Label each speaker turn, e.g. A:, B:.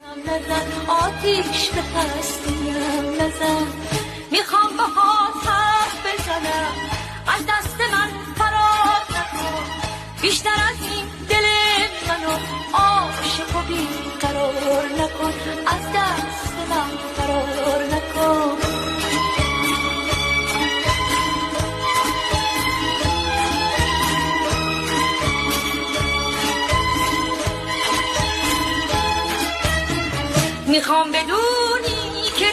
A: نزن آتیش به هستیم نزن، میخوام باهات حرف بزنم، از دست من فرار نکن، بیشتر از این دل منو عاشق و بیقرار نکن، از دست من فرار نکن. میخوام بدونی که